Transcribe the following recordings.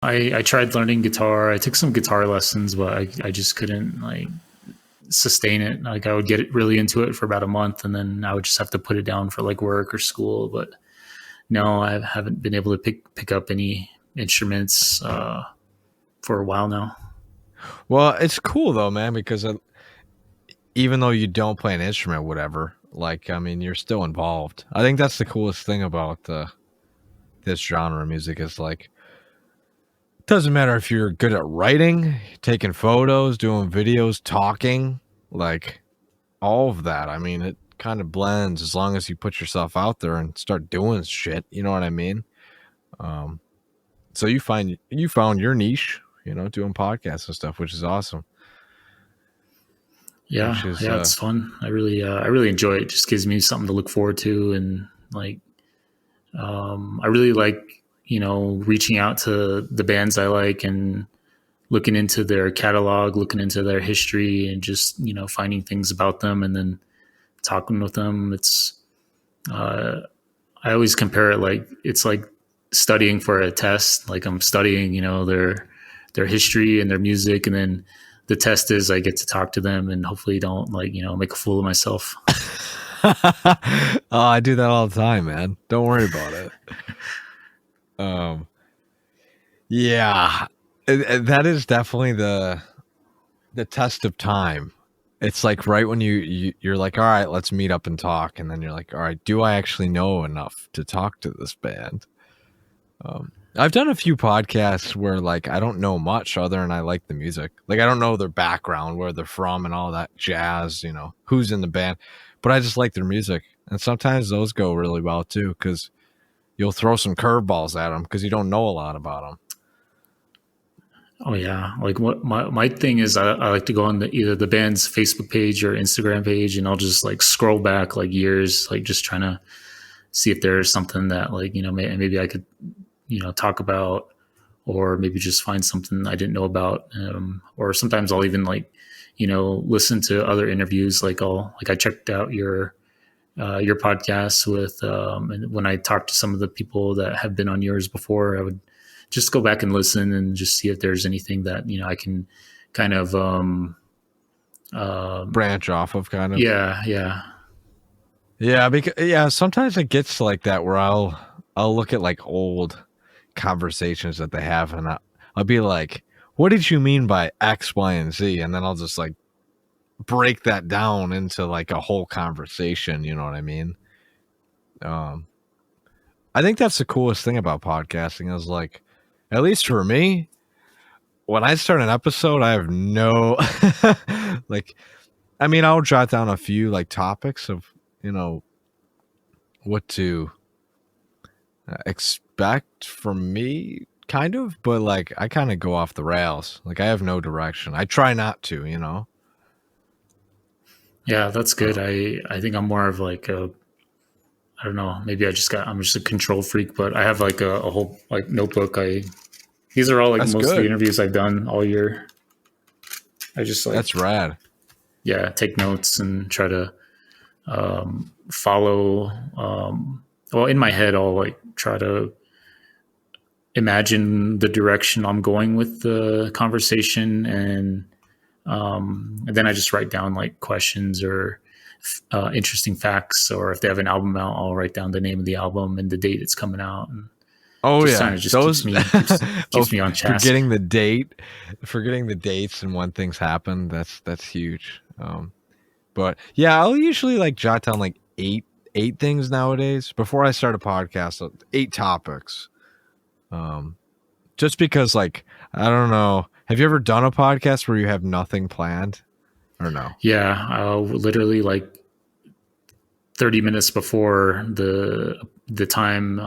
I tried learning guitar. I took some guitar lessons, but I just couldn't like sustain it. Like I would get really into it for about a month, and then I would just have to put it down for like work or school. But no, I haven't been able to pick up any instruments for a while now. Well, it's cool though, man, because even though you don't play an instrument, whatever, like, I mean, you're still involved. I think that's the coolest thing about this genre of music is like, it doesn't matter if you're good at writing, taking photos, doing videos, talking, like all of that. I mean, it kind of blends as long as you put yourself out there and start doing shit. You know what I mean? So you found your niche, you know, doing podcasts and stuff, which is awesome. Yeah, it's fun. I really enjoy it. It just gives me something to look forward to, and like, I really like, you know, reaching out to the bands I like and looking into their catalog, looking into their history, and just, you know, finding things about them and then talking with them. It's, I always compare it like it's like studying for a test. Like I'm studying, you know, their history and their music, and then the test is I get to talk to them and hopefully don't like, you know, make a fool of myself. Oh, I do that all the time, man. Don't worry about it. Yeah, that is definitely the test of time. It's like right when you're like, all right, let's meet up and talk, and then you're like, all right, do I actually know enough to talk to this band? I've done a few podcasts where like I don't know much other than I like the music. Like I don't know their background, where they're from, and all that jazz. You know, who's in the band, but I just like their music, and sometimes those go really well too because you'll throw some curveballs at them because you don't know a lot about them. Oh yeah, like what my thing is, I like to go on either the band's Facebook page or Instagram page, and I'll just like scroll back like years, like just trying to see if there's something that like, you know, maybe I could, you know, talk about, or maybe just find something I didn't know about. Or sometimes I'll even like, you know, listen to other interviews. Like I checked out your podcast with, and when I talked to some of the people that have been on yours before, I would just go back and listen and just see if there's anything that, you know, I can kind of, branch off of kind of. Yeah. Because sometimes it gets like that where I'll look at like old conversations that they have, and I'll be like, what did you mean by X, Y, and Z? And then I'll just like break that down into like a whole conversation. You know what I mean? I think that's the coolest thing about podcasting is like, at least for me, when I start an episode, I have no like, I mean, I'll jot down a few like topics of, you know, what to expect from me, kind of, but like I kind of go off the rails. Like I have no direction. I try not to, you know. Yeah, that's good. I think I'm more of like I don't know, maybe I'm just a control freak, but I have like a whole like notebook. These are all like That's most good. of the interviews I've done all year. I just like, that's rad. Yeah, take notes and try to follow. Well, in my head, I'll like try to imagine the direction I'm going with the conversation, and then I just write down like questions or interesting facts, or if they have an album out, I'll write down the name of the album and the date it's coming out. And those keeps me on task. Forgetting the dates and when things happen, that's huge. But yeah, I'll usually like jot down like eight things nowadays before I start a podcast. 8 topics. Just because like, I don't know. Have you ever done a podcast where you have nothing planned or no? Yeah. I'll literally like 30 minutes before the time,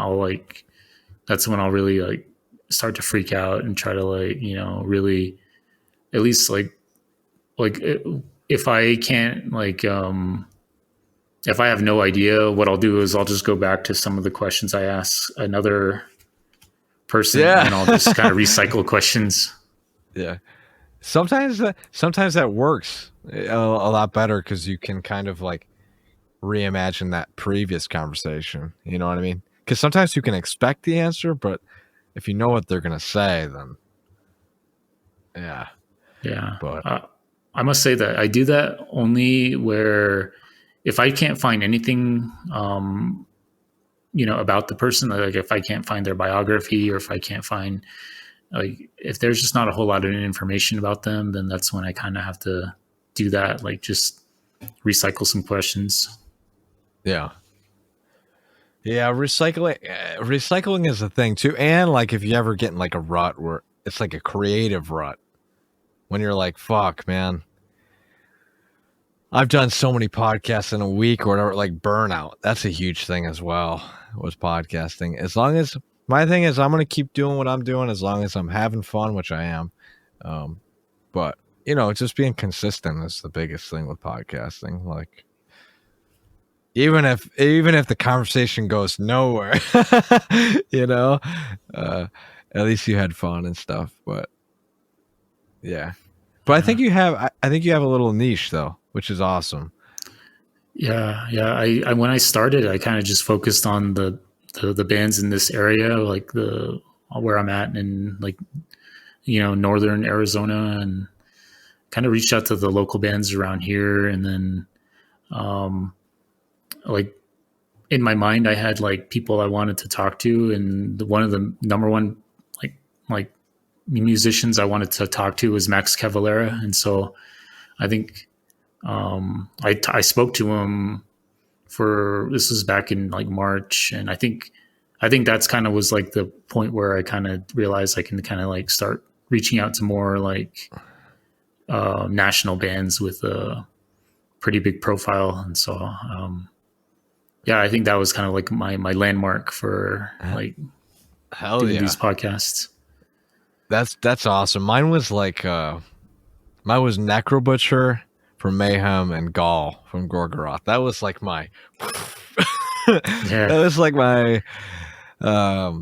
that's when I'll really like start to freak out and try to like, you know, really at least like if I can't like, if I have no idea, what I'll do is I'll just go back to some of the questions I asked another person, and I'll just kind of recycle questions. Yeah. Sometimes that works a lot better because you can kind of like reimagine that previous conversation. You know what I mean? Because sometimes you can expect the answer, but if you know what they're gonna say, then yeah. Yeah. But I must say that I do that only where if I can't find anything, about the person, like if I can't find their biography or if I can't find, like, if there's just not a whole lot of information about them, then that's when I kind of have to do that. Like just recycle some questions. yeah. Yeah, recycling is a thing too. And like if you ever get in like a rut where it's like a creative rut, when you're like, fuck, man, I've done so many podcasts in a week or whatever, like burnout. That's a huge thing as well, was podcasting. As long as my thing is I'm gonna keep doing what I'm doing as long as I'm having fun, which I am. But just being consistent is the biggest thing with podcasting. Like even if the conversation goes nowhere, you know, uh, at least you had fun and stuff. But yeah, but I think you have a little niche though, which is awesome. Yeah. I when I started, I kind of just focused on the bands in this area, like the where I'm at, in like northern Arizona, and kind of reached out to the local bands around here, and then like in my mind, I had like people I wanted to talk to, and one of the number one like musicians I wanted to talk to was Max Cavalera, and so I think I spoke to him for this was back in like March, and I think that's kind of was like the point where I kind of realized I can kind of like start reaching out to more like national bands with a pretty big profile, and so yeah, I think that was kind of like my landmark for like Hell doing yeah, these podcasts. that's awesome. Mine was like mine was Necrobutcher from Mayhem and Gall from Gorgoroth. That was like my that Yeah, was like my I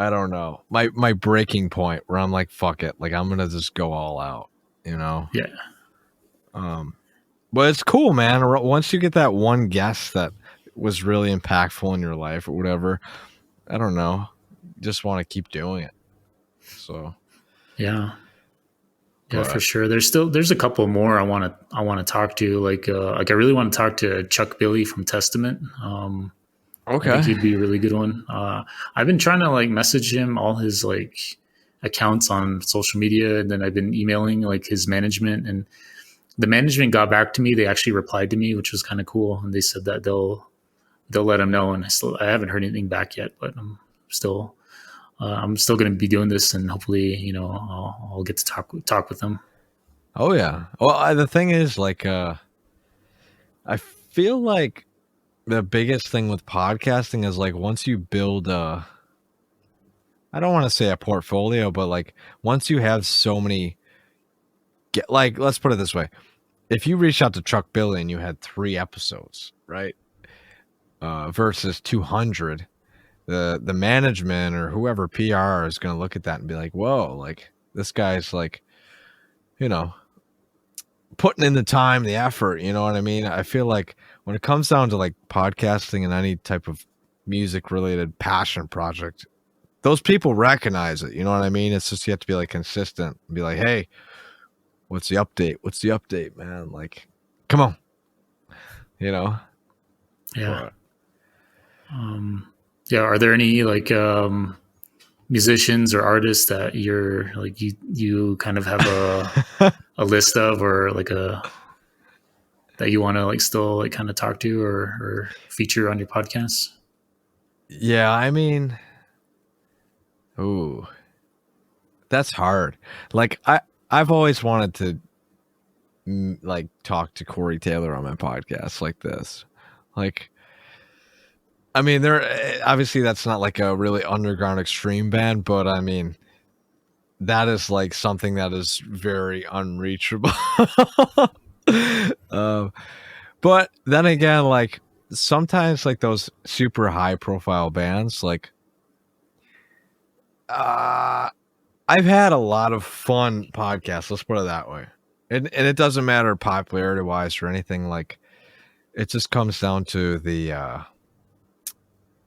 don't know, my breaking point where I'm like, fuck it, like I'm gonna just go all out, you know. yeah, But it's cool, man. Once you get that one guest that was really impactful in your life or whatever, I don't know, you just want to keep doing it. So yeah. Yeah, for but sure. There's a couple more I want to talk to. Like I really want to talk to Chuck Billy from Testament. I think okay. he'd be a really good one. I've been trying to like message him all his like accounts on social media, and then I've been emailing like his management, and the management got back to me. They actually replied to me, which was kind of cool, and they said that they'll let him know. And I haven't heard anything back yet, but I'm still going to be doing this, and hopefully I'll get to talk with them. Oh yeah. Well, the thing is, like, I feel like the biggest thing with podcasting is like once you build I don't want to say a portfolio, but like once you have so many, like, let's put it this way: if you reach out to Chuck Billy and you had 3 episodes, right, versus 200, the management or whoever PR is going to look at that and be like, whoa, like this guy's like, you know, putting in the time, the effort, you know what I mean? I feel like when it comes down to like podcasting and any type of music related passion project, those people recognize it, you know what I mean? It's just you have to be like consistent and be like, hey, what's the update? What's the update, man? Like, come on, you know? Yeah. But Yeah. Are there any like musicians or artists that you're like you kind of have a list of, or like a that you want to like still like kind of talk to or feature on your podcast? yeah, I mean, ooh, that's hard. Like I've always wanted to like talk to Corey Taylor on my podcast like this. Like, I mean, there obviously that's not like a really underground extreme band, but I mean, that is like something that is very unreachable. um, but then again, like sometimes like those super high profile bands, like I've had a lot of fun podcasts. Let's put it that way. And it doesn't matter popularity wise or anything. Like it just comes down to the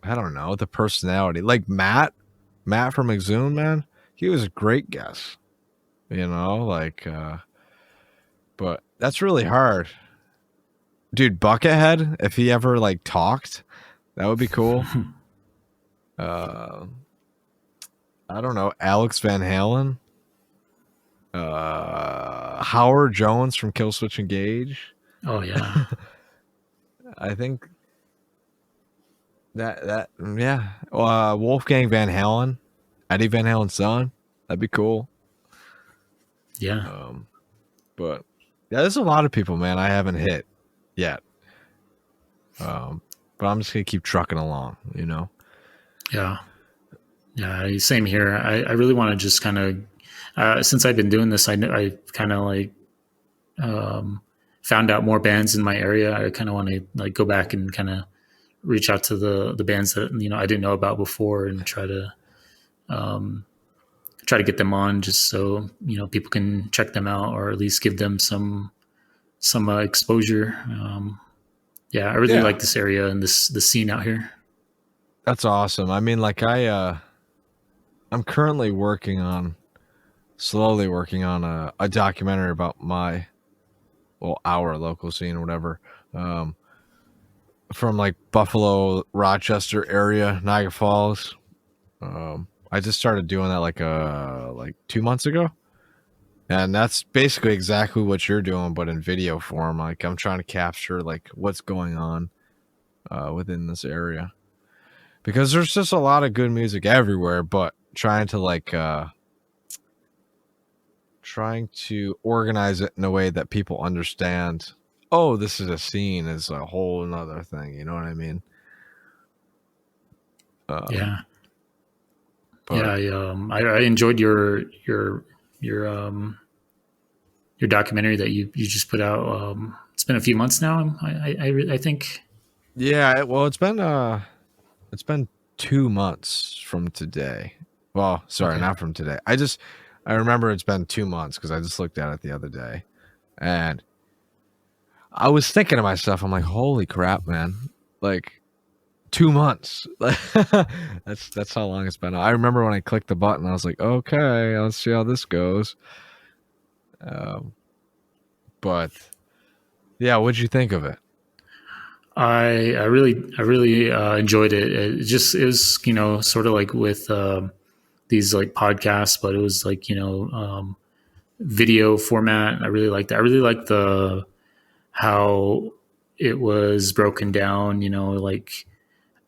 I don't know, the personality. Like Matt Matt from Exhume, man, he was a great guest. You know, like, but that's really hard, dude. Buckethead, if he ever like talked, that would be cool. Uh, I don't know, Alex Van Halen, Howard Jones from Killswitch Engage. Oh yeah, I think that yeah, Wolfgang Van Halen, Eddie Van Halen's son. That'd be cool. yeah, But yeah, there's a lot of people, man, I haven't hit yet. But I'm just gonna keep trucking along, you know. yeah, yeah. Same here. I really want to just kind of, since I've been doing this, I kind of like found out more bands in my area. I kind of want to like go back and kind of reach out to the bands that I didn't know about before and try to get them on, just so people can check them out or at least give them some exposure. Yeah, I really Yeah, like this area and the scene out here. that's awesome. I mean, like I'm currently slowly working on a documentary about our local scene or whatever. From like Buffalo, Rochester area, Niagara Falls. I just started doing that like 2 months ago. And that's basically exactly what you're doing, but in video form. Like I'm trying to capture like what's going on within this area. Because there's just a lot of good music everywhere, but trying to organize it in a way that people understand. Oh, this is a scene is a whole another thing. You know what I mean? Yeah, yeah. But I enjoyed your documentary that you just put out. It's been a few months now. I think. yeah, well, it's been 2 months from today. Well, sorry, Okay. not from today. I remember it's been 2 months because I just looked at it the other day, and I was thinking to myself, I'm like, holy crap, man! Like 2 months. That's how long it's been. I remember when I clicked the button, I was like, okay, let's see how this goes. Um, but yeah, what'd you think of it? I really enjoyed it. It was sort of like with these like podcasts, but it was like video format. I really liked that. I really liked the how it was broken down. Like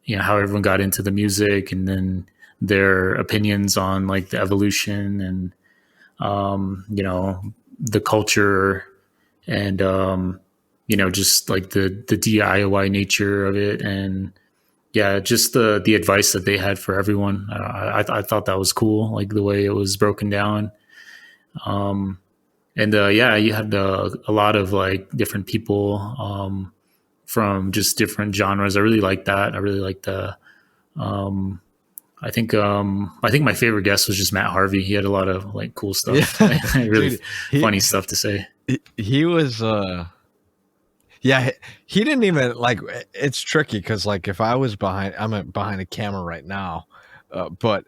how everyone got into the music and then their opinions on like the evolution and the culture and just like the DIY nature of it and yeah, just the advice that they had for everyone. I thought that was cool, like the way it was broken down. And yeah, you had a lot of like different people from just different genres. I really like that. I really like the. I think my favorite guest was just Matt Harvey. He had a lot of like cool stuff, Yeah, really dude, he funny stuff to say. he was yeah, he didn't even like. It's tricky because like if I was behind a camera right now, but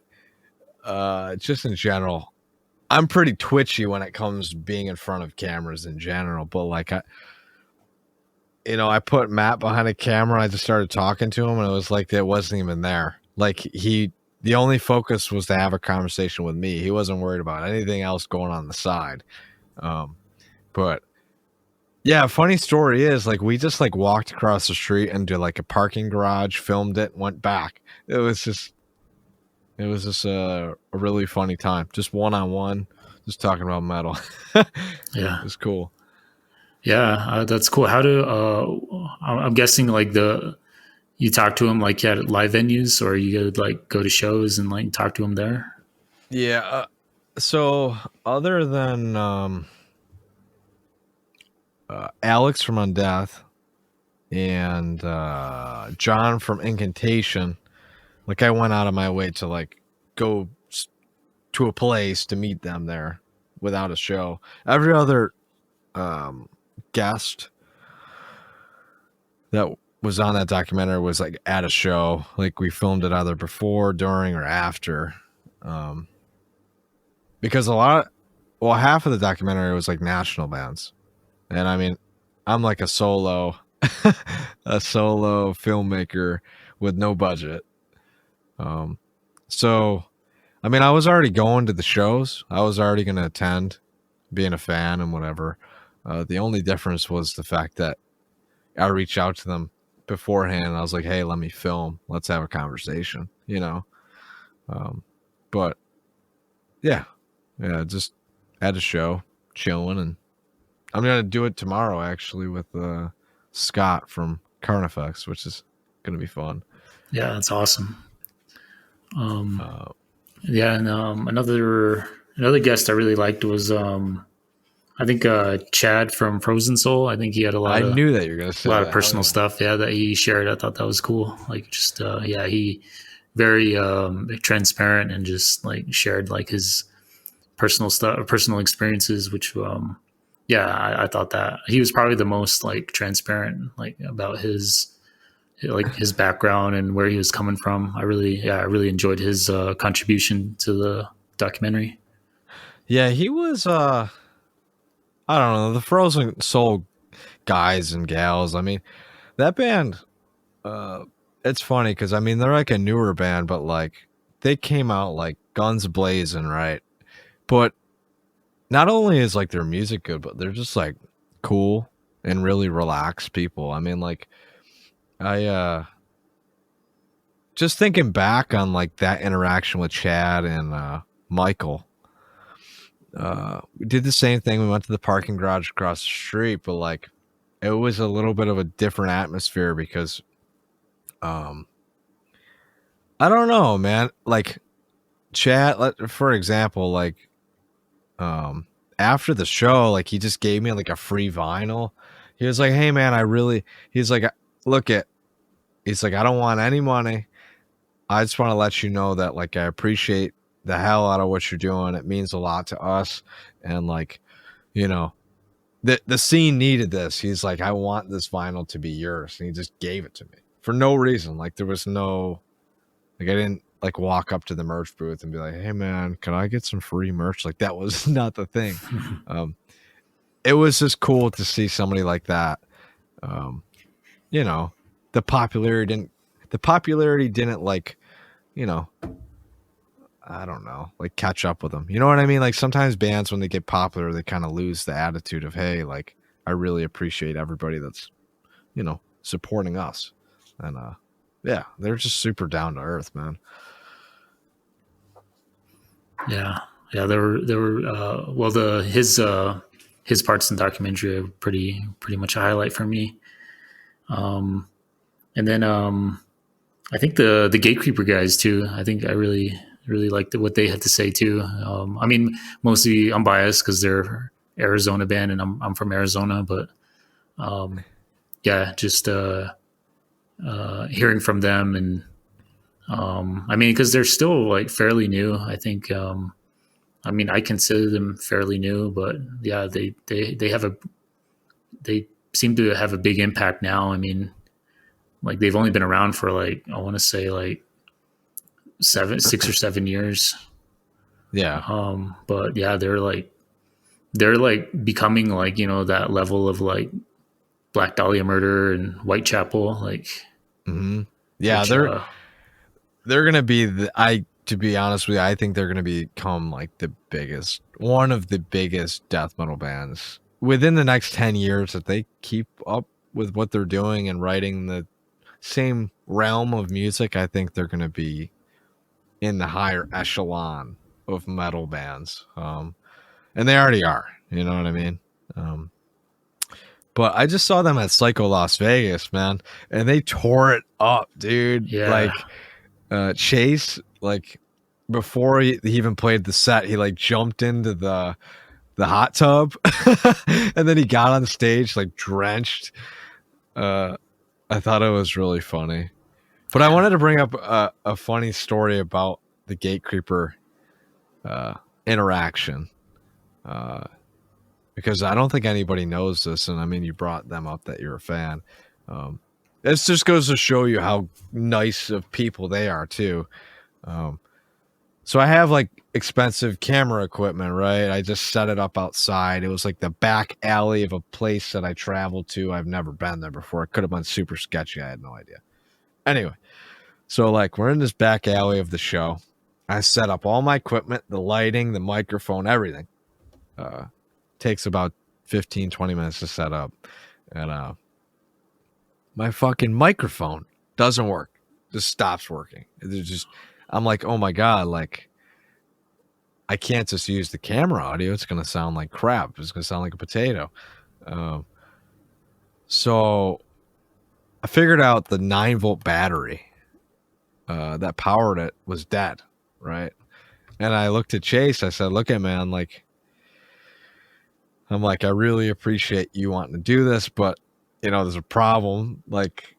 just in general, I'm pretty twitchy when it comes to being in front of cameras in general. But like I put Matt behind a camera. I just started talking to him, and it was like it wasn't even there. Like the only focus was to have a conversation with me. He wasn't worried about anything else going on the side. But yeah, funny story is like we just like walked across the street into like a parking garage, filmed it, went back. It was just a really funny time, just one on one, just talking about metal. It Yeah, was cool. yeah, that's cool. How do I'm guessing like you talk to him like at live venues, or you could like go to shows and like talk to him there. Yeah. So other than Alex from Undeath and John from Incantation, like I went out of my way to like go to a place to meet them there without a show. Every other guest that was on that documentary was like at a show. Like we filmed it either before, during, or after. Because half of the documentary was like national bands, and I mean, I'm like a solo filmmaker with no budget. So I mean, I was already going to the shows. I was already going to attend, being a fan and whatever. The only difference was the fact that I reached out to them beforehand. I was like, "Hey, let me film. Let's have a conversation." But yeah, just at a show, chilling, and I'm gonna do it tomorrow actually with Scott from Carnifex, which is gonna be fun. Yeah, that's awesome. Uh, Yeah, and another guest I really liked was I think Chad from Frozen Soul. I think he had a I lot of knew that you were gonna say that. personal stuff. Yeah, that he shared. I thought that was cool. Like just yeah, he very transparent and just like shared like his personal stuff, personal experiences, which yeah, I thought that he was probably the most like transparent like about his background and where he was coming from. I really enjoyed his contribution to the documentary. Yeah, he was. I don't know, the Frozen Soul guys and gals. I mean, that band. It's funny because I mean they're like a newer band, but like they came out like guns blazing, right? But not only is like their music good, but they're just like cool and really relaxed people. I mean, like I just thinking back on like that interaction with Chad and Michael. We did the same thing. We went to the parking garage across the street, but like it was a little bit of a different atmosphere because I don't know, man. Like Chad, for example, like after the show, like he just gave me like a free vinyl. He was like, "Hey man, he's like, look at he's like, I don't want any money. I just want to let you know that like I appreciate the hell out of what you're doing. It means a lot to us. And like, you know, the scene needed this. He's like, I want this vinyl to be yours. And he just gave it to me for no reason. Like there was no, like I didn't like walk up to the merch booth and be like, hey man, can I get some free merch? Like that was not the thing. It was just cool to see somebody like that. You know, the popularity didn't like, you know, I don't know, like catch up with them. You know what I mean? Like sometimes bands, when they get popular, they kind of lose the attitude of, hey, like I really appreciate everybody that's, you know, supporting us. And yeah, they're just super down to earth, man. Yeah, yeah, there were well his parts in the documentary are pretty much a highlight for me. And then I think the Gatekeeper guys too. I think I really liked what they had to say too. I mean, mostly I'm biased because they're Arizona band and I'm from Arizona, but yeah, just hearing from them and I mean, because they're still like fairly new. I think I mean I consider them fairly new, but yeah, they seem to have a big impact now. I mean, like they've only been around for like I want to say like 6 or 7 years. Yeah. But yeah, they're like becoming like, you know, that level of like Black Dahlia Murder and Whitechapel, like yeah, which, they're gonna be to be honest with you, I think they're gonna become like one of the biggest death metal bands within the next 10 years if they keep up with what they're doing and writing the same realm of music. I think they're gonna be in the higher echelon of metal bands. And they already are, you know what I mean? But I just saw them at Psycho Las Vegas, man, and they tore it up, dude. yeah, Like Chase, like before he even played the set, he like jumped into the hot tub and then he got on stage like drenched. I thought it was really funny. But I wanted to bring up a funny story about the Gatekeeper interaction. Because I don't think anybody knows this, and I mean, you brought them up that you're a fan. This just goes to show you how nice of people they are too. So I have like expensive camera equipment, right? I just set it up outside. It was like the back alley of a place that I traveled to. I've never been there before. It could have been super sketchy. I had no idea. Anyway, so like we're in this back alley of the show. I set up all my equipment, the lighting, the microphone, everything. Takes about 15, 20 minutes to set up. And my fucking microphone doesn't work. Just stops working. I'm like, oh my God, like I can't just use the camera audio. It's going to sound like crap. It's going to sound like a potato. So I figured out the 9-volt battery that powered it was dead, right? And I looked at Chase. I said, look at man, I'm like, I really appreciate you wanting to do this, but there's a problem. Like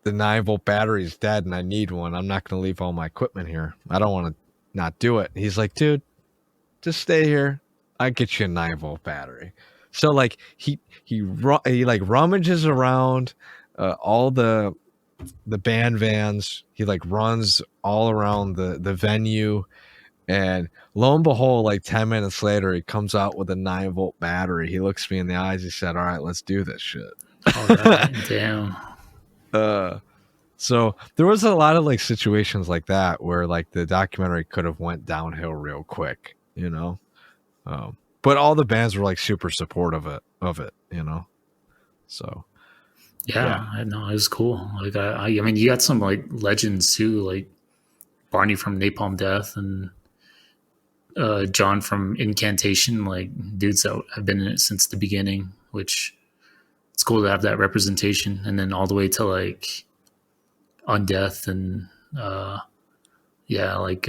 the 9-volt battery is dead and I need one. I'm not going to leave all my equipment here. I don't want to not do it. He's like, dude, just stay here. I get you a 9-volt battery. So like he like rummages around all the band vans. He like runs all around the venue, and lo and behold, like 10 minutes later, he comes out with a 9-volt battery. He looks me in the eyes. He said, all right, let's do this shit. All right, damn. So there was a lot of like situations like that where like the documentary could have went downhill real quick, but all the bands were like super supportive of it. So Yeah, I know it was cool. Like I mean, you got some like legends too, like Barney from Napalm Death and John from Incantation, like dudes that have been in it since the beginning, which it's cool to have that representation. And then all the way to like Undeath and like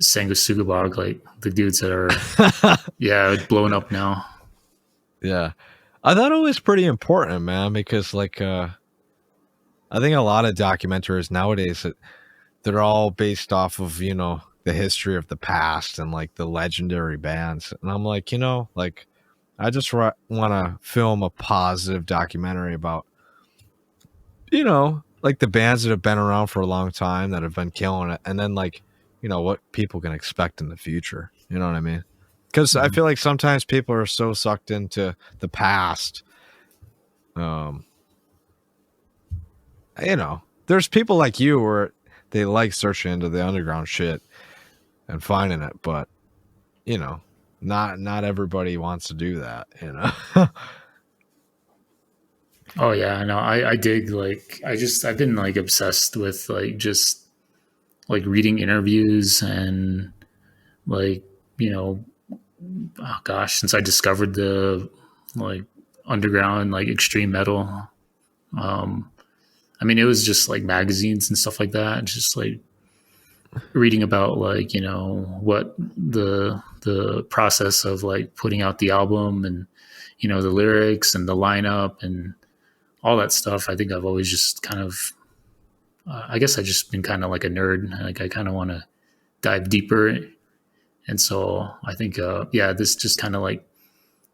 Sanguisugabog, like the dudes that are blowing up now. Yeah, I thought it was pretty important, man, because like I think a lot of documentaries nowadays they're all based off of the history of the past and like the legendary bands, and I'm like like I just want to film a positive documentary about like the bands that have been around for a long time that have been killing it, and then like what people can expect in the future. You know what I mean? Because I feel like sometimes people are so sucked into the past. There's people like you where they like searching into the underground shit and finding it, but not everybody wants to do that. Oh yeah, no, I dig like I've been like obsessed with like just like reading interviews and like oh gosh, since I discovered the like underground like extreme metal. I mean, it was just like magazines and stuff like that, just like reading about like what the process of like putting out the album and the lyrics and the lineup and all that stuff. I think I've always just kind of I guess I just been kind of like a nerd. Like I kind of want to dive deeper, and so I think this just kind of like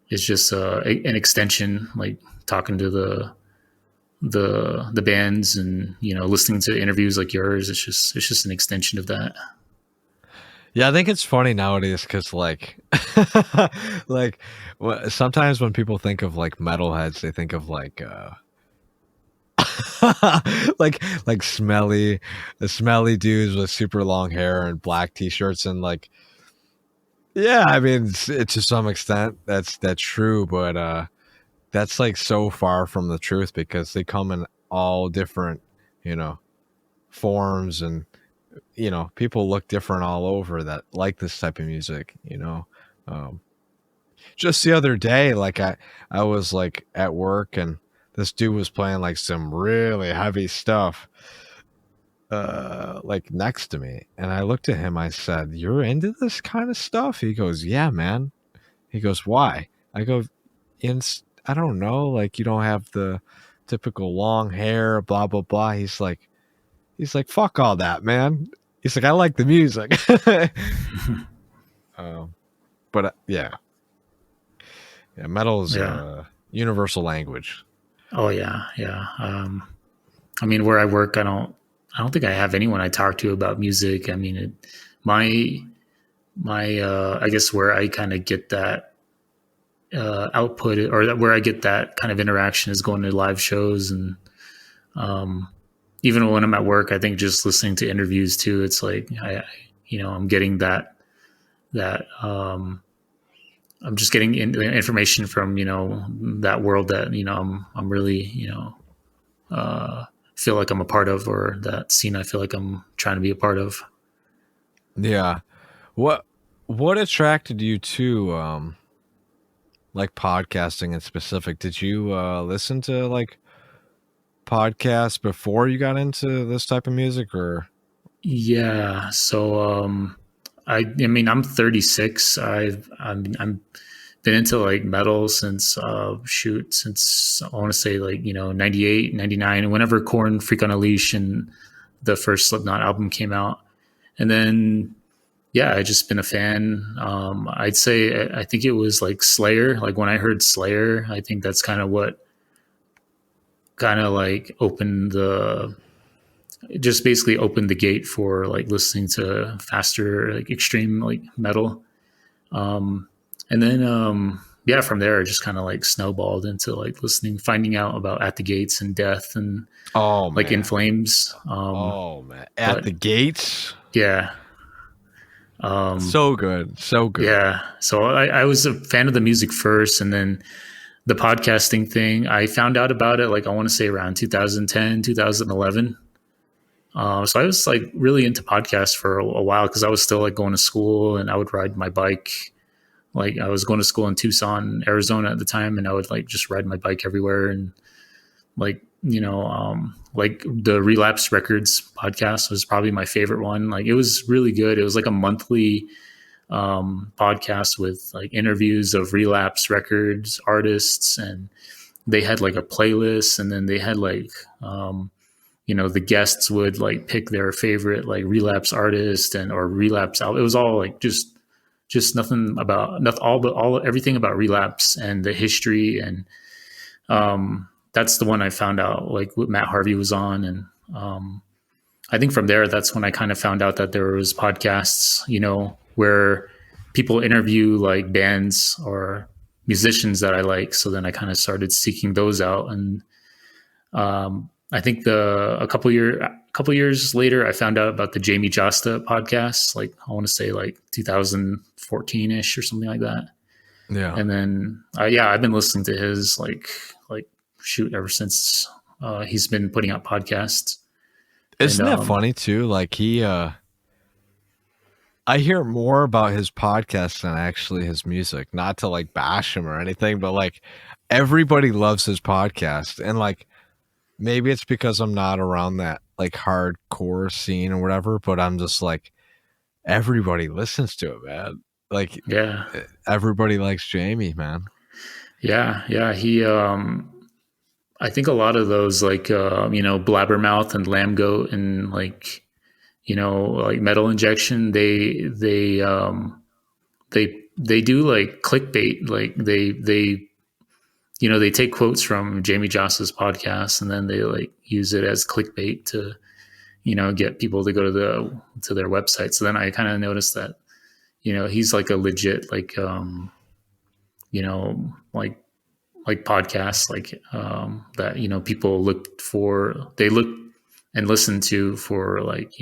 is just an extension, like talking to the bands and listening to interviews like yours. It's just an extension of that. Yeah, I think it's funny nowadays because like like sometimes when people think of like metalheads, they think of like like smelly dudes with super long hair and black t-shirts, and like yeah, I mean to some extent that's true, but that's like so far from the truth because they come in all different forms, and people look different all over that like this type of music. Just the other day, like I was like at work and this dude was playing like some really heavy stuff like next to me, and I looked at him. I said, you're into this kind of stuff? He goes, yeah, man. He goes, why? I go, I don't know, like you don't have the typical long hair, blah blah blah. He's like fuck all that, man. He's like, I like the music. But yeah, metal is a universal language. Oh yeah. I mean, where I work, I I don't think I have anyone I talk to about music. I mean, my I guess where I kind of get that output, or where I get that kind of interaction, is going to live shows. And um, even when I'm at work, I think just listening to interviews too. It's like I'm getting that I'm just getting information from that world that I'm really feel like I'm a part of, or that scene I feel like I'm trying to be a part of. Yeah. What attracted you to like podcasting in specific? Did you listen to like podcasts before you got into this type of music, or? Yeah. So I mean, I'm 36. I'm been into like metal since since I want to say like 98, 99, whenever Korn, Freak on a Leash, and the first Slipknot album came out. And then yeah, I just been a fan. I'd say I think it was like Slayer. Like when I heard Slayer, I think that's kind of what kind of like just basically opened the gate for like listening to faster, like extreme, like metal. And then yeah, from there it just kind of like snowballed into like finding out about At the Gates and Death, and Oh like In man. Flames. Oh man. At the Gates. Yeah. So good. So good. Yeah. So I was a fan of the music first, and then the podcasting thing, I found out about it like I want to say around 2010, 2011. So I was like really into podcasts for a while, because I was still like going to school, and I would ride my bike. Like I was going to school in Tucson, Arizona at the time, and I would like just ride my bike everywhere. And like, like the Relapse Records podcast was probably my favorite one. Like it was really good. It was like a monthly podcast with like interviews of Relapse Records artists, and they had like a playlist, and then they had like the guests would like pick their favorite like Relapse artist or Relapse album. It was all like just nothing about everything about Relapse and the history. And that's the one I found out like what Matt Harvey was on. And I think from there, that's when I kind of found out that there was podcasts, where people interview like bands or musicians that I like. So then I kind of started seeking those out. And I think a couple years later, I found out about the Jamie Josta podcast. Like I want to say like 2014 ish or something like that. Yeah. And then I've been listening to his like shoot ever since he's been putting out podcasts. Isn't that funny too? Like I hear more about his podcast than actually his music. Not to like bash him or anything, but like everybody loves his podcast. And like maybe it's because I'm not around that like hardcore scene or whatever, but I'm just like everybody listens to it, man. Like yeah, everybody likes Jamie, man. Yeah. He I think a lot of those like Blabbermouth and Lamb Goat and like like Metal Injection, they do like clickbait. Like they take quotes from Jamie Joss's podcast, and then they like use it as clickbait to get people to go to their website. So then I kind of noticed that he's like a legit like like podcasts like that people look and listen to for like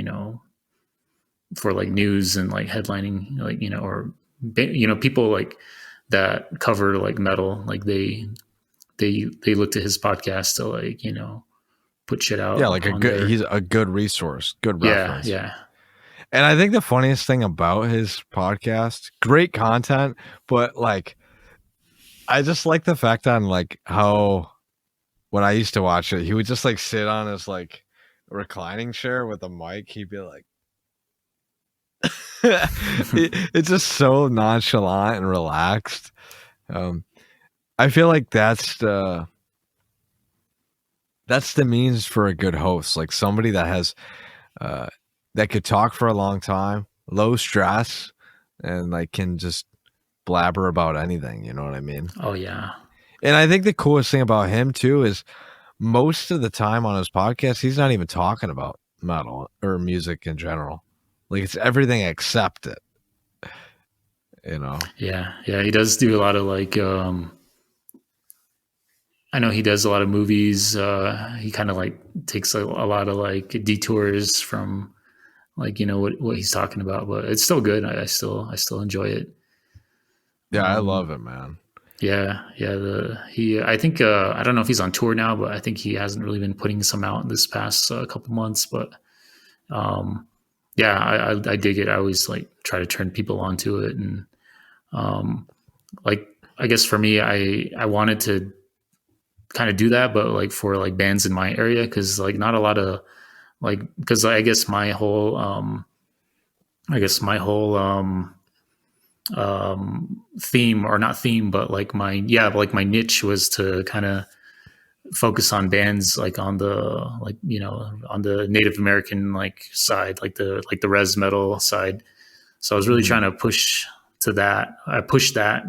for like news and like headlining, like or people like that cover like metal, like they look to his podcast to like put shit out. Yeah, like he's a good resource, good reference. Yeah. And I think the funniest thing about his podcast, great content, but like I just like the fact on like how when I used to watch it, he would just like sit on his like reclining chair with a mic. He'd be like, it's just so nonchalant and relaxed. I feel like that's the means for a good host, like somebody that has that could talk for a long time, low stress, and like can just blabber about anything. You know what I mean? Oh yeah. And I think the coolest thing about him too is most of the time on his podcast, he's not even talking about metal or music in general. Like it's everything except it. You know. Yeah, yeah, he does do a lot of like. I know he does a lot of movies. He kind of like takes a lot of like detours from like what he's talking about, but it's still good. I still enjoy it. Yeah, I love it, man. Yeah, yeah. I think I don't know if he's on tour now, but I think he hasn't really been putting some out this past couple months. But um, yeah, I dig it. I always like try to turn people onto it, and um, like I guess for me, I wanted to kind of do that, but like for like bands in my area, because like not a lot of like because I guess my whole theme, or not theme, but like my niche was to kind of focus on bands like on the like on the Native American like side, like the res metal side. So I was really Mm-hmm. trying to push to that. I pushed that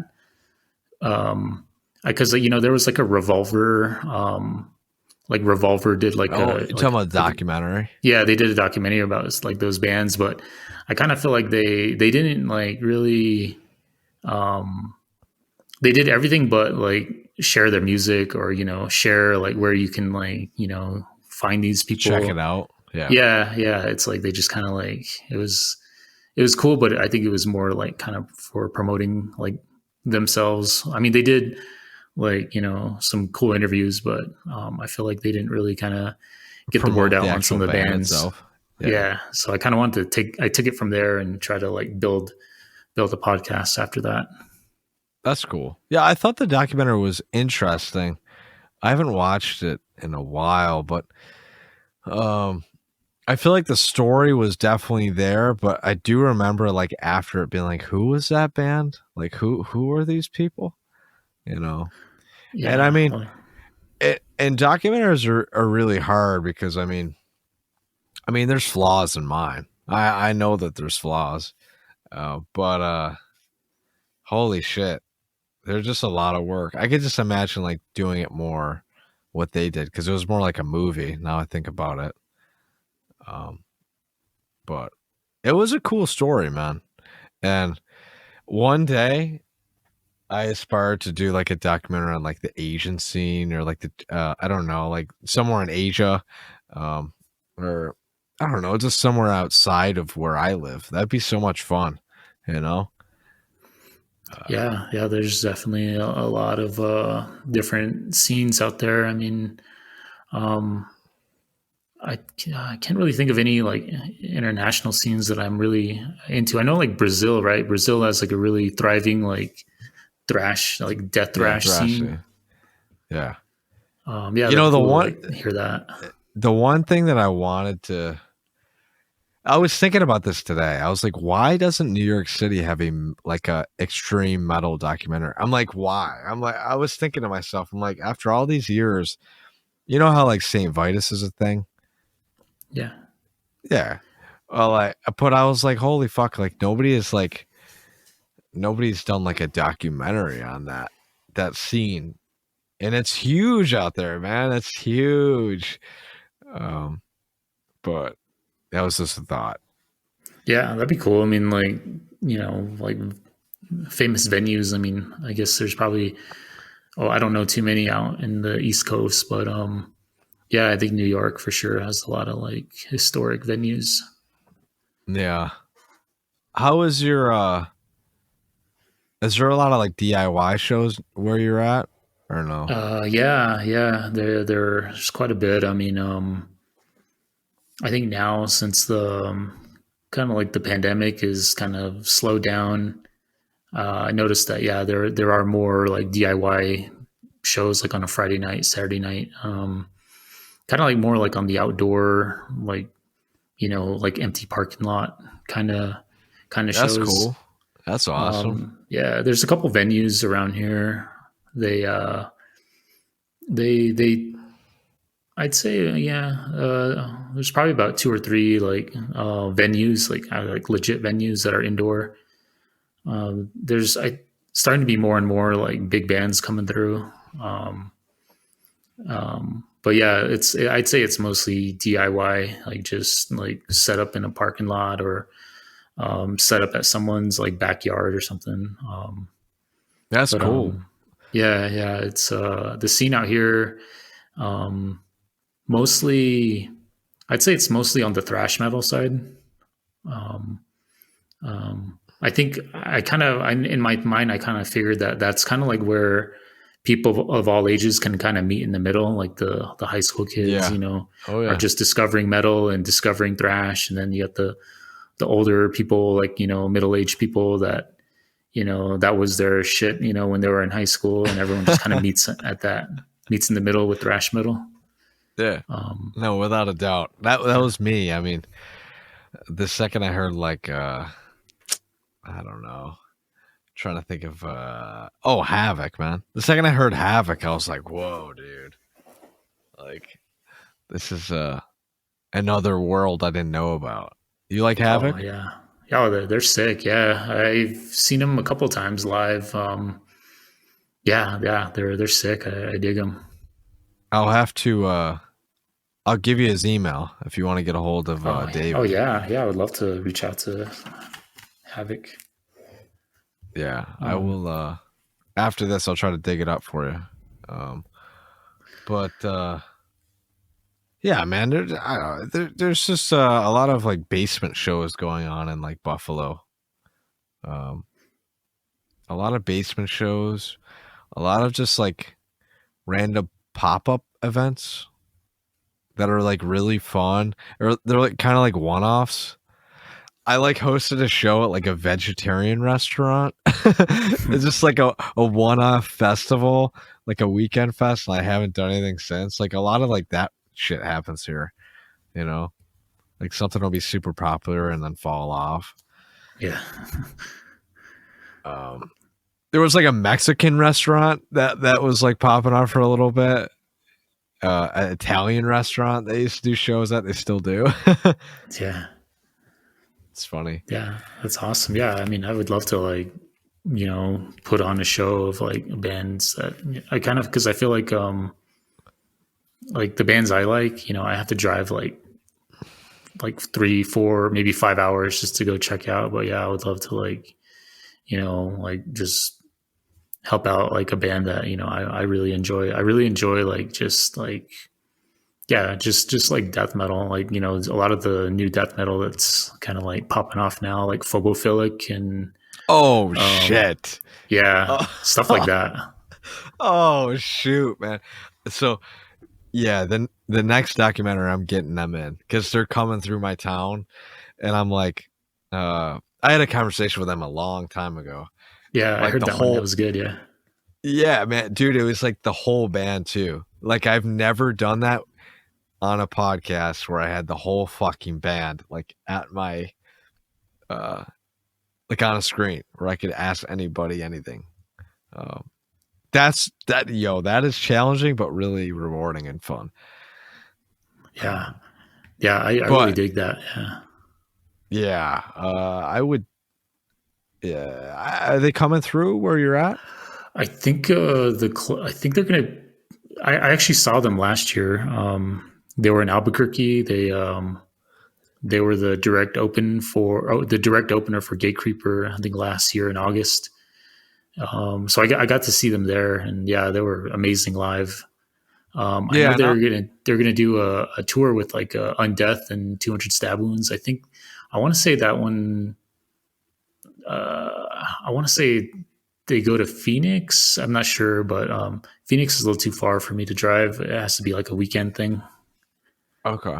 because there was like a Revolver, like Revolver did like Oh, a you're talking about like documentary? yeah, they did a documentary about like those bands, but I kind of feel like they didn't like really um they did everything but like share their music, or share like where you can like find these Check it people. out. Yeah. Yeah, yeah, it's like they just kind of like it was cool, but I think it was more like kind of for promoting like themselves. I mean, they did like some cool interviews, but I feel like they didn't really kind of get the word Promote the out on some actual of the band bands. itself. Yeah. Yeah, so I kind of wanted to I took it from there and try to like build a podcast after that. That's cool. Yeah, I thought the documentary was interesting. I haven't watched it in a while, but um I feel like the story was definitely there, but I do remember like after it being like, who was that band? Like who are these people? You know? And I Yeah, mean, well, and documentaries are really hard because I mean there's flaws in mine. I know that there's flaws. But holy shit. There's just a lot of work. I could just imagine like doing it more what they did because it was more like a movie. Now I think about it, um, but it was a cool story, man. And one day I aspired to do like a documentary on like the Asian scene or like the I don't know, like somewhere in Asia, um, or I don't know, just somewhere outside of where I live. That'd be so much fun, you know. yeah, yeah. There's definitely a lot of different scenes out there. I mean, um, I can't really think of any like international scenes that I'm really into. I know like Brazil, right? Brazil has like a really thriving like thrash, like death Yeah, thrash scene. thrashy. Yeah. Yeah, You that'd know be cool to like hear that. the one thing that I wanted to I was thinking about this today. I was like, why doesn't New York City have like a extreme metal documentary? I'm like, why? I'm like, I was thinking to myself, I'm like, after all these years, you know how like St. Vitus is a thing? Yeah, Yeah. Well, I was like, holy fuck, like nobody's done like a documentary on that scene. And it's huge out there, man. It's huge. Um, but that was just a thought. yeah, that'd be cool. I mean, like like famous venues. I mean, I guess there's probably I don't know too many out in the East Coast, but yeah, I think New York for sure has a lot of like historic venues. Yeah. How is your is there a lot of like DIY shows where you're at or no? Yeah, yeah, there's quite a bit. I mean, I think now since the kind of like the pandemic is kind of slowed down, I noticed that yeah, there are more like DIY shows like on a Friday night, Saturday night, kind of like more like on the outdoor, like like empty parking lot kind of That's shows. cool. That's awesome. Yeah, there's a couple venues around here. They they I'd say yeah. There's probably about two or three like venues, like legit venues that are indoor. There's starting to be more and more like big bands coming through. Um, but yeah, I'd say it's mostly DIY, like just like set up in a parking lot or set up at someone's like backyard or something. That's But cool. yeah, it's the scene out here. Um, mostly, I'd say it's mostly on the thrash metal side. Um, I think in my mind, I kind of figured that that's kind of like where people of all ages can kind of meet in the middle, like the high school kids, Yeah. you know, Oh are yeah. just discovering metal and discovering thrash, and then you got the older people, like you know, middle aged people that you know that was their shit, you know, when they were in high school, and everyone just kind of meets in the middle with thrash metal. Yeah. Um, No, without a doubt. That was me. I mean, the second I heard like I don't know. Trying to think of Havoc, man. The second I heard Havoc, I was like, whoa, dude. Like this is another world I didn't know about. You like oh Havoc? yeah, yeah, oh, they're sick. Yeah, I've seen them a couple times live. Yeah, they're sick. I dig them. I'll have to I'll give you his email if you want to get a hold of Oh David. yeah. I would love to reach out to Havoc. Yeah, I Um, will after this I'll try to dig it up for you. But yeah, man, I don't know, there's just a lot of like basement shows going on in like Buffalo. Um, a lot of basement shows, a lot of just like random pop up events that are like really fun, or they're like kind of like one offs. I like hosted a show at like a vegetarian restaurant. It's just like a one off festival, like a weekend fest, and I haven't done anything since. Like a lot of like that shit happens here, you know? Like something will be super popular and then fall off. yeah, Um there was like a Mexican restaurant that was like popping off for a little bit. An Italian restaurant they used to do shows at, they still do. yeah, It's funny. yeah. That's awesome. Yeah, I mean, I would love to like you know put on a show of like bands that I kind of because I feel like the bands I like, you know, I have to drive like 3, 4, maybe 5 hours just to go check out. But yeah, I would love to like you know like just help out like a band that you know I really enjoy. I really enjoy like just like yeah, just like death metal, like you know, a lot of the new death metal that's kind of like popping off now, like Phobophilic and Oh um, shit. yeah, stuff like Oh, that. oh shoot, man. So yeah, then the next documentary I'm getting them in because they're coming through my town, and I'm like, I had a conversation with them a long time ago. Yeah, I Like heard the that one. That whole, was good. Yeah, yeah, man, dude, it was like the whole band too. Like I've never done that on a podcast where I had the whole fucking band like at my, uh, like on a screen where I could ask anybody anything. Um, that is challenging but really rewarding and fun. yeah, Um, yeah. I really but dig that. Yeah, yeah, I would. Yeah, are they coming through where you're at? I think I think they're gonna. I actually saw them last year. They were in Albuquerque. They were the direct opener for Gate Creeper. I think last year in August. So I got to see them there, and yeah, they were amazing live. I know Yeah, no. they're gonna do a tour with like Undeath and 200 Stab Wounds. I think I want to say that one. I want to say they go to Phoenix. I'm not sure, but Phoenix is a little too far for me to drive. It has to be like a weekend thing. Okay.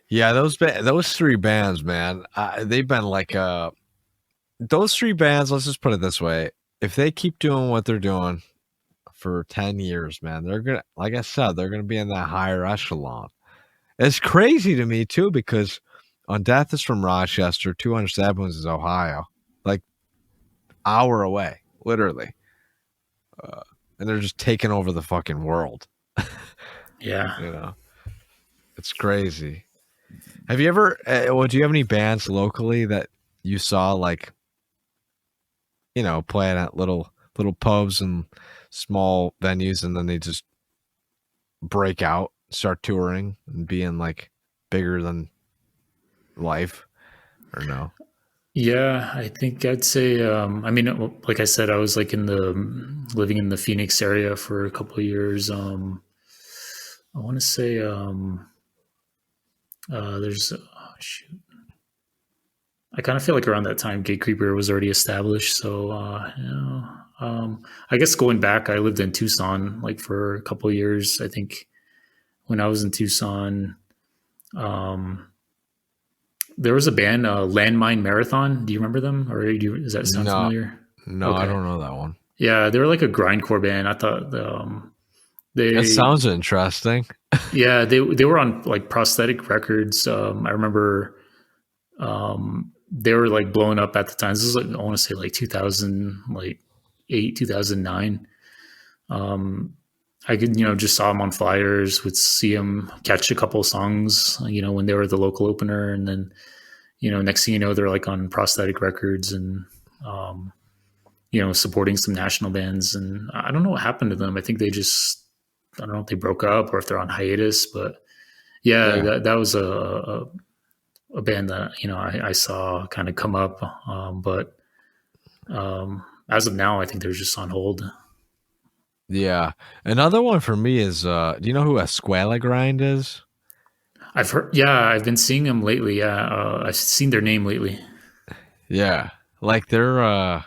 Yeah, those three bands, man, they've been like those three bands. Let's just put it this way: if they keep doing what they're doing for 10 years, man, they're gonna, like I said, they're gonna be in that higher echelon. It's crazy to me too because on Death is from Rochester, 200 Stab Wounds is Ohio, like hour away, literally, and they're just taking over the fucking world. Yeah. You know, it's crazy. Have you ever? Well, do you have any bands locally that you saw like, you know, playing at little pubs and small venues, and then they just break out, start touring, and being like bigger than life, or no? Yeah, I think I'd say. I mean, like I said, I was like in the living in the Phoenix area for a couple of years. I want to say there's shoot. I kind of feel like around that time, Gatekeeper was already established. So, I guess going back, I lived in Tucson like for a couple of years. I think when I was in Tucson, um, there was a band, Landmine Marathon. Do you remember them, or does that sound No, familiar? no, I Okay, don't know that one. yeah, they were like a grindcore band. I thought It they, sounds interesting. yeah, they were on like Prosthetic Records. I remember they were like blowing up at the time. This is like I want to say like 2000, like 8, 2009. Um, I could just saw them on flyers, would see them catch a couple of songs, when they were the local opener, and then next thing you know, they're like on Prosthetic Records and um, supporting some national bands. And I don't know what happened to them. I think they just I don't know if they broke up or if they're on hiatus, but yeah, Yeah. that was a band that I saw kind of come up, but as of now, I think they're just on hold. Yeah. Another one for me is do you know who Escuela Grind is? I've heard, yeah, I've been seeing them lately. Yeah, I've seen their name lately. Yeah. Like they're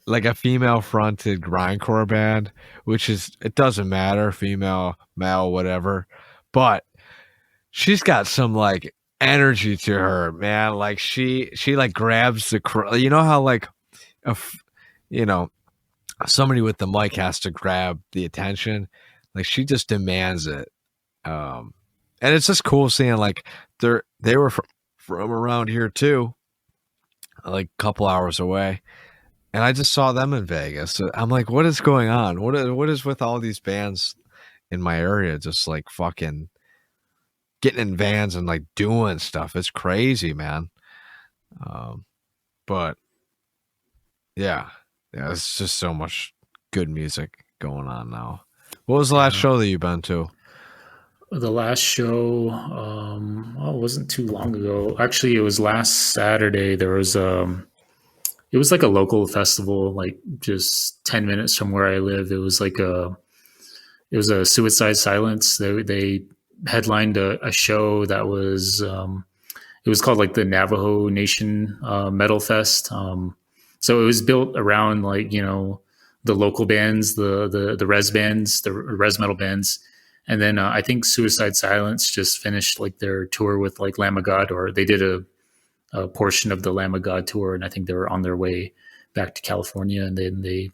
like a female fronted grindcore band, which is it doesn't matter, female, male, whatever. But she's got some like energy to her, man. Like she like grabs the you know how like a you know somebody with the mic has to grab the attention, like she just demands it. um and it's just cool seeing like they were from around here too, like a couple hours away, and I just saw them in Vegas. So I'm like, what is going on? What is with all these bands in my area just like fucking getting in vans and like doing stuff? It's crazy, man. um but yeah, yeah, it's just so much good music going on now. What was the last Yeah, show that you've been to? the last show, it wasn't too long ago. Actually, it was last Saturday. There was it was like a local festival, like just 10 minutes from where I live. It was a Suicide Silence. They headlined a show that was it was called like the Navajo Nation Metal Fest. So it was built around like the local bands, the res bands, the res metal bands, and then I think Suicide Silence just finished like their tour with like Lamb of God, or they did a portion of the Lamb of God tour, and I think they were on their way back to California, and then they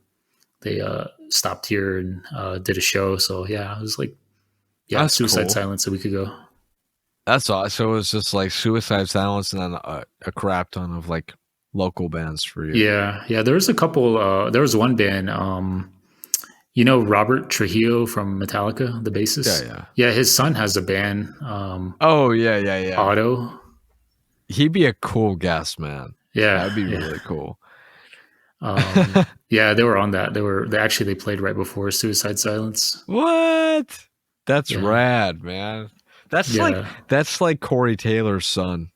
stopped here and did a show. So yeah, it was like That's Suicide cool. Silence a week ago. That's all. So it was just like Suicide Silence and then a crap ton of like local bands for you. Yeah. There was a couple. There was one band. Robert Trujillo from Metallica, the Yeah, bassist. yeah. Yeah, his son has a band, Oh yeah, yeah, yeah. Otto. He'd be a cool guest, man. That'd Yeah, be yeah. really cool. Yeah, they were on that. They played right before Suicide Silence. What? That's Yeah, rad, man. That's like yeah, that's like Corey Taylor's son,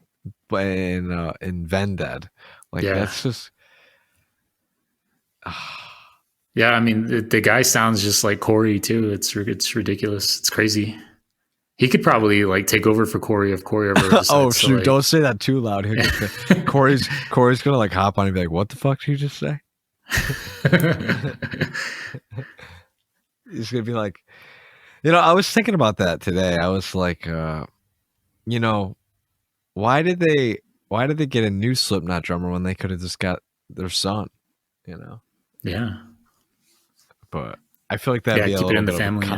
but in Vended. Like yeah, that's just yeah. I mean, the guy sounds just like Corey too. It's ridiculous. It's crazy. He could probably like take over for Corey if Corey ever oh decides to shoot! like. Don't say that too loud. He'll get Corey's gonna like hop on and be like, "What the fuck did you just say?" He's gonna be like, I was thinking about that today. I was like, you know, why did they get a new Slipknot drummer when they could have just got their son? You know, Yeah, but I feel like that'd yeah. be a Keep it little in the bit of family.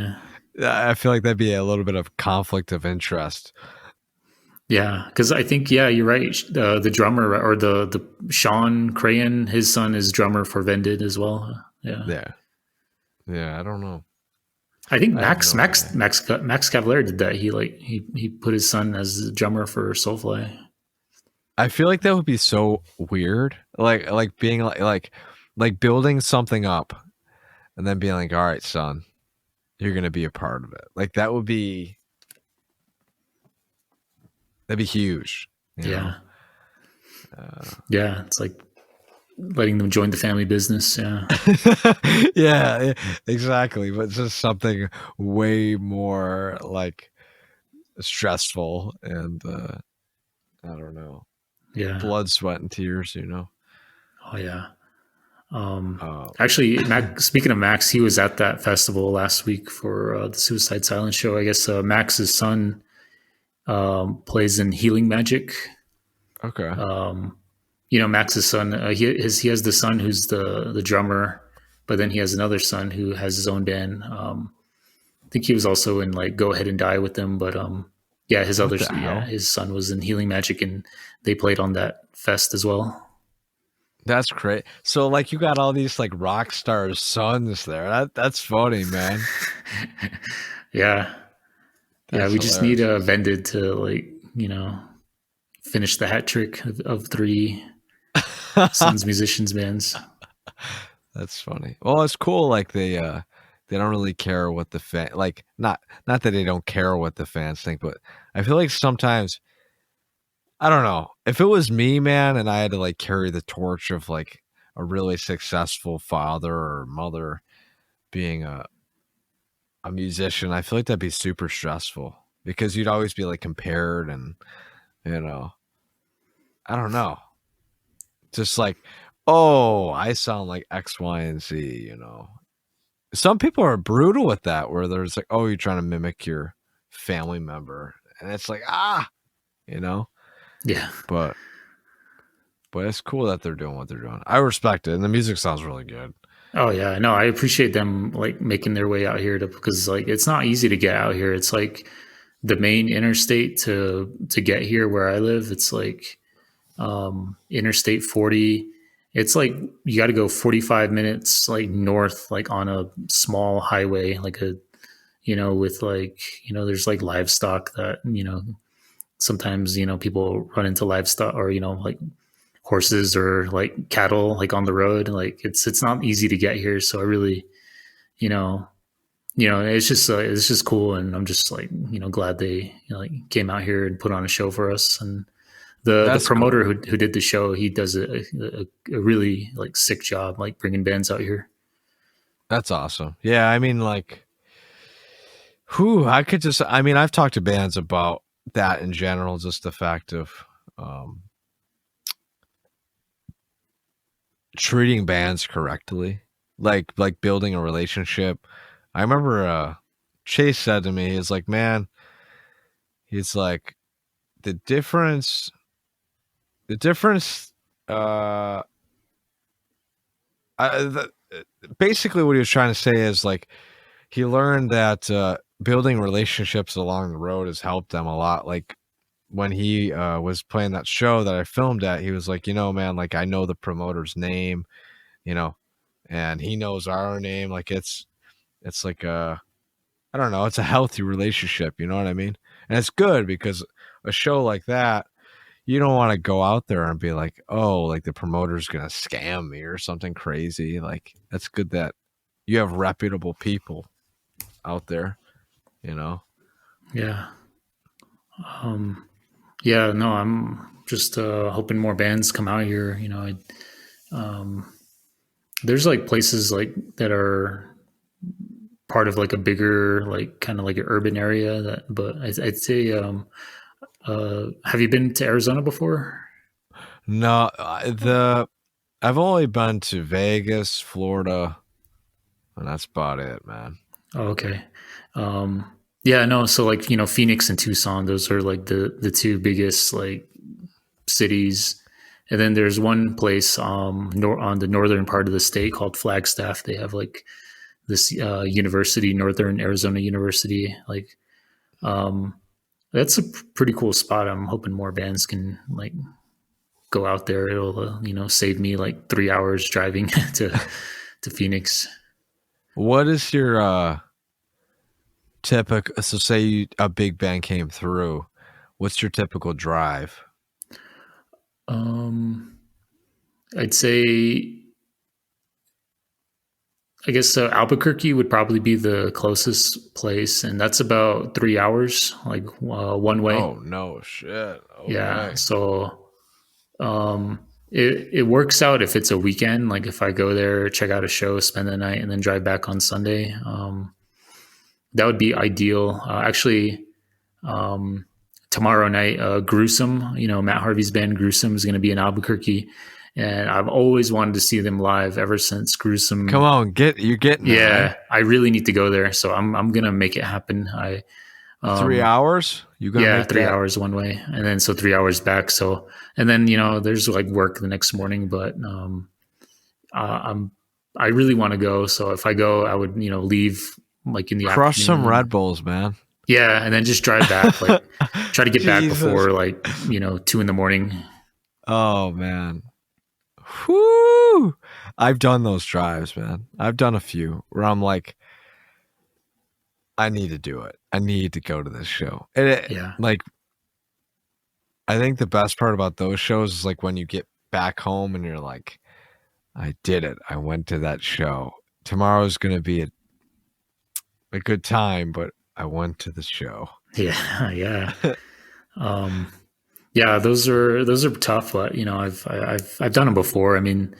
Yeah. I feel like that'd be a little bit of conflict of interest. Yeah, because I think you're right. The drummer or the Sean Crayon, his son is drummer for Vended as well. Yeah, Yeah, yeah. I don't know. I think I have no idea. Max Cavalier did that. He put his son as the drummer for Soulfly. I feel like that would be so weird. Like being like building something up and then being like, all right, son, you're gonna be a part of it. Like that'd be huge, you know. Yeah. Yeah. It's like letting them join the family business. Yeah. Yeah, exactly. But just something way more like stressful and I don't know, Yeah. blood, sweat, and tears. You know. Oh yeah. Um, Uh, Actually, speaking of Max, he was at that festival last week for the Suicide Silence show. I guess Max's son plays in Healing Magic. okay. Um, Max's son, he has the son who's the drummer, but then he has another son who has his own band. I think he was also in like Go Ahead and Die with them, but yeah, What the hell? his son was in Healing Magic, and they played on that fest as well. That's great. So like you got all these like rock stars' sons there. That's funny, man. Yeah, yeah, That's we just need hilarious. Vended to like finish the hat trick of three sons musicians bands. That's funny. Well, it's cool. Like they don't really care what the fan like. Not that they don't care what the fans think, but I feel like sometimes I don't know if it was me, man, and I had to like carry the torch of like a really successful father or mother being a musician. I feel like that'd be super stressful because you'd always be like compared and you know I don't know. Just like, oh, I sound like X, Y, and Z, you know. Some people are brutal with that, where there's like, oh, you're trying to mimic your family member. And it's like, you know. Yeah. But it's cool that they're doing what they're doing. I respect it. And the music sounds really good. Oh yeah, no, I appreciate them like making their way out here because like it's not easy to get out here. It's like the main interstate to get here where I live. It's like Interstate 40. It's like you got to go 45 minutes like north, like on a small highway, like a with like there's like livestock that sometimes people run into livestock or like horses or like cattle like on the road. Like it's not easy to get here, so I really you know it's just cool, and I'm just like glad they like came out here and put on a show for us. And the That's promoter cool. who did the show, he does a really like sick job like bringing bands out here. That's awesome. Yeah, I mean, like, whew, I mean, I've talked to bands about that in general, just the fact of um, treating bands correctly, like building a relationship. I remember Chase said to me, he's like, man, he's like, the difference, the difference, uh, I, the, basically what he was trying to say is like, he learned that building relationships along the road has helped them a lot. Like when he was playing that show that I filmed at, he was like, man, like I know the promoter's name, you know, and he knows our name. Like it's like I don't know, it's a healthy relationship, you know what I mean? And it's good because a show like that, you don't want to go out there and be like, oh, like the promoter's gonna scam me or something crazy. Like that's good that you have reputable people out there, you know. Yeah. Yeah, no, I'm just hoping more bands come out here. There's like places like that are part of like a bigger like kind of like an urban area that, but I'd say have you been to Arizona before? No, the I've only been to Vegas, Florida, and that's about it, man. Oh, okay. Yeah, no, so like Phoenix and Tucson, those are like the two biggest like cities. And then there's one place on the northern part of the state called Flagstaff. They have like this university, Northern Arizona University. Like that's a pretty cool spot. I'm hoping more bands can like go out there. It'll save me like 3 hours driving to Phoenix. What is your typical? So, say a big band came through. What's your typical drive? Um, I'd say I guess Albuquerque would probably be the closest place, and that's about 3 hours, like one way. Oh no shit. Yeah, Okay. so it works out if it's a weekend. Like if I go there, check out a show, spend the night, and then drive back on Sunday. That would be ideal. Actually, um, tomorrow night, Gruesome, Matt Harvey's band Gruesome is going to be in Albuquerque, and I've always wanted to see them live ever since Come Gruesome. on, you're getting there, man. Yeah, I really need to go there, so I'm gonna make it happen. I 3 hours? You gonna Yeah, make three that? hours one way, and then so 3 hours back. So and then there's like work the next morning, but I'm I really want to go. So if I go, I would leave like in the Crush some afternoon. Red Bulls, man. Yeah, and then just drive back. Like try to get back Jesus. before like 2 in the morning. Oh man. Whoo! I've done those drives, man. I've done a few where I'm like, I need to do it. I need to go to this show. And Yeah, like, I think the best part about those shows is like when you get back home and you're like, I did it. I went to that show. Tomorrow's gonna be a good time, but I went to the show. yeah, yeah. Um, yeah, those are tough, but I've done them before. I mean,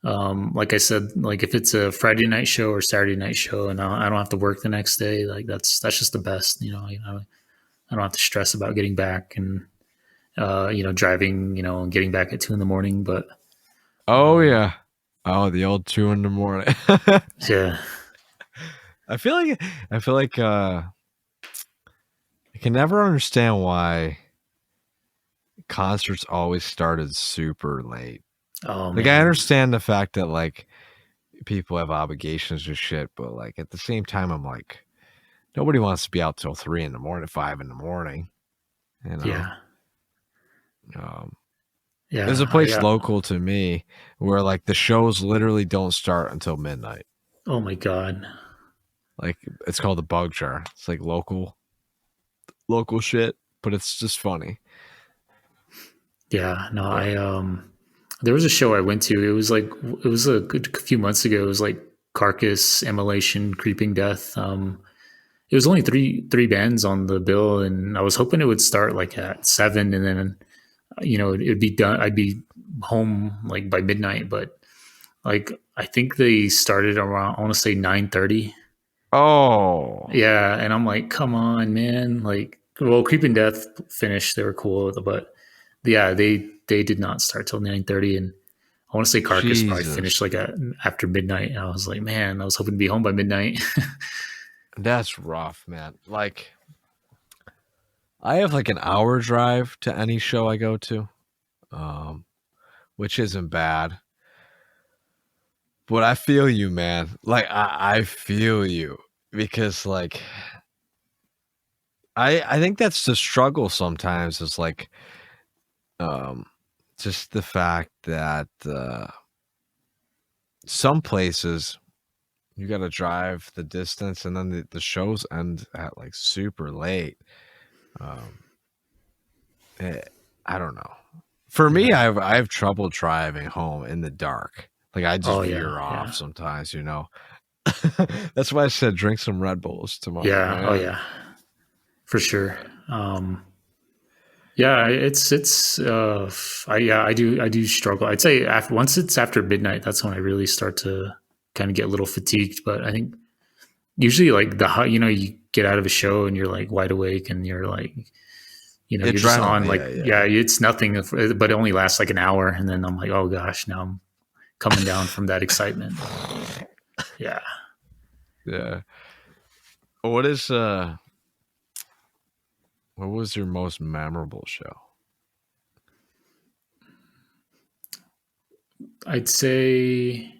like I said, like if it's a Friday night show or Saturday night show, and I don't have to work the next day, like that's just the best. I don't have to stress about getting back and driving, and getting back at 2 in the morning. But Oh yeah. Oh, the old 2 in the morning. yeah, I feel like I can never understand why concerts always started super late. oh Like I man, understand the fact that like people have obligations or shit, but like at the same time I'm like nobody wants to be out till 3 in the morning, 5 in the morning, you know. yeah, Um there's a yeah, place local to me where like the shows literally don't start until midnight. oh my god, Like it's called the Bug Jar. It's like local shit, but it's just funny. yeah, no, But there was a show I went to. It was a good few months ago. It was like Carcass, Immolation, Creeping Death. It was only three bands on the bill, and I was hoping it would start like at 7, and then it'd be done. I'd be home like by midnight, but like I think they started around, I want to say 9:30. oh, Yeah, and I'm like, come on, man. Like, well, Creeping Death finished. They were cool, but yeah, they did not start till 9:30, and I want to say Carcass probably Jesus. finished like after midnight. And I was like, man, I was hoping to be home by midnight. That's rough, man. Like I have like an hour drive to any show I go to. Um, which isn't bad. But I feel you, man. Like I feel you. Because like I think that's the struggle sometimes is like um just the fact that some places you got to drive the distance and then the shows end at like super late. Um, I don't know. For me, Yeah. I have trouble driving home in the dark. Like I just Oh yeah, veer off yeah, sometimes, you know. That's why I said drink some Red Bulls tomorrow, yeah. Oh man. yeah, for sure. Yeah, it's I do struggle. I'd say once it's after midnight, that's when I really start to kind of get a little fatigued. But I think usually like you get out of a show and you're like wide awake and you're like you're just on Adrenaline, like, yeah, yeah, yeah, it's nothing, but it only lasts like an hour, and then I'm like, oh gosh, now I'm coming down from that excitement. Yeah, yeah. What was your most memorable show? I'd say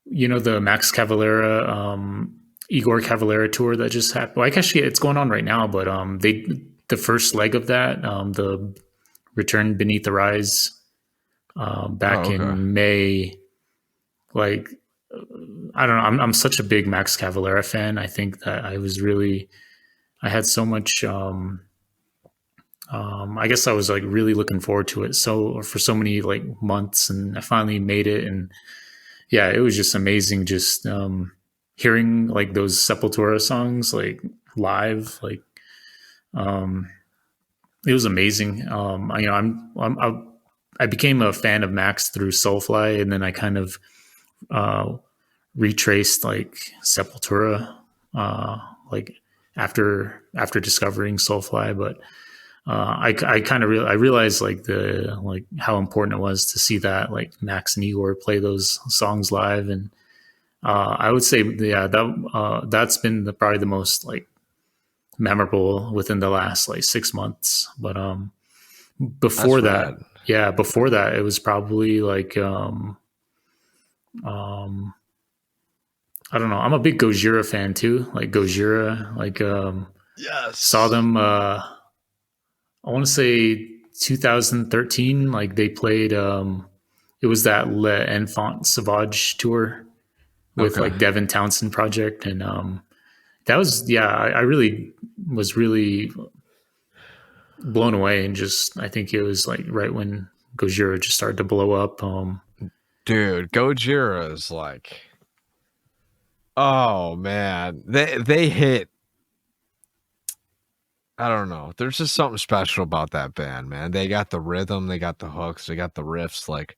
the Max Cavalera, Igor Cavalera tour that just happened. Well, actually, it's going on right now, but the first leg of that, the Return Beneath the Rise, back Oh, okay. in May. Like, I don't know. I'm such a big Max Cavalera fan. I think that I had so much. I guess I was like really looking forward to it so for so many like months, and I finally made it, and yeah, it was just amazing. Just hearing like those Sepultura songs like live, like um, it was amazing. I became a fan of Max through Soulfly, and then I kind of uh, retraced like Sepultura, uh, like after discovering Soulfly. But I kind of I realized like the like how important it was to see that like Max and Igor play those songs live, and I would say yeah that's been probably the most like memorable within the last like 6 months. But before That's that, rad. yeah, before that it was probably like um, I don't know. I'm a big Gojira fan too. Like Gojira, like saw Yes. them. I want to say 2013. Like they played. It was that Le Enfant Sauvage tour with Okay. like Devin Townsend project, and that was yeah. I really was really blown away, and just I think it was like right when Gojira just started to blow up. Dude, Gojira is like, oh man. They hit, I don't know. There's just something special about that band, man. They got the rhythm, they got the hooks, they got the riffs, like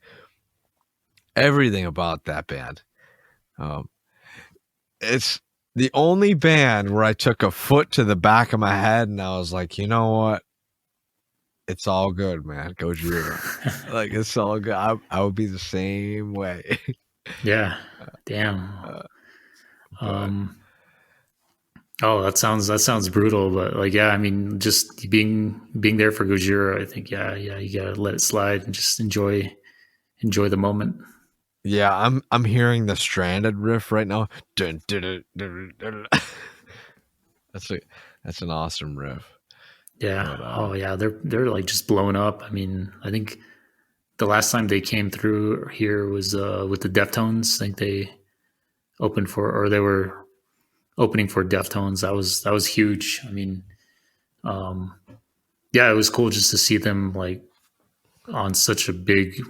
everything about that band. Um, it's the only band where I took a foot to the back of my head and I was like, you know what? It's all good, man. Gojira. Like, it's all good. I would be the same way. yeah, damn. uh, but Um, Oh, that sounds brutal, but like yeah, I mean, just being there for Gojira, I think yeah, you gotta let it slide and just enjoy the moment. yeah, I'm hearing the Stranded riff right now. Dun, dun, dun, dun, dun, dun. That's a that's an awesome riff. Yeah. But Oh yeah, they're like just blowing up. I mean, I think the last time they came through here was with the Deftones. I think they opened for or they were opening for Deftones. That was huge. I mean, um, yeah, it was cool just to see them like on such a big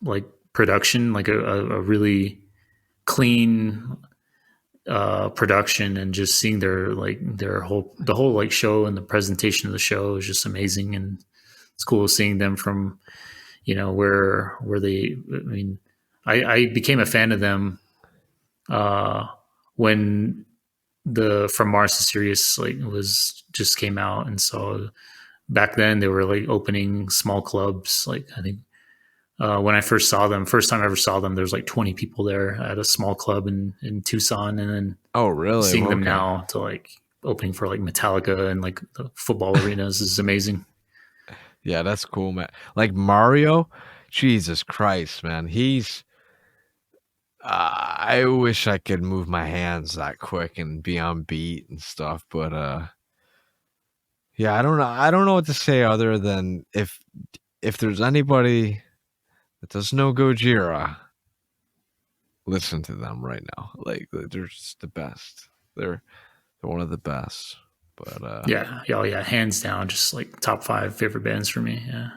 like production, like a really clean production, and just seeing the whole like show and the presentation of the show is just amazing. And it's cool seeing them from where they I mean I became a fan of them uh when the From Mars to Sirius like was just came out, and so back then they were like opening small clubs. Like I think when I first time I ever saw them, there's like 20 people there at a small club in Tucson, and then oh, really? seeing them Okay. now to like opening for like Metallica and like the football arenas is amazing. Yeah, that's cool, man. Like Mario, Jesus Christ, man. He's I wish I could move my hands that quick and be on beat and stuff, but yeah, I don't know. I don't know what to say other than if there's anybody that doesn't know Gojira, listen to them right now. Like they're just the best. They're one of the best. But Yeah, yeah, oh yeah, hands down, just like top five favorite bands for me. Yeah,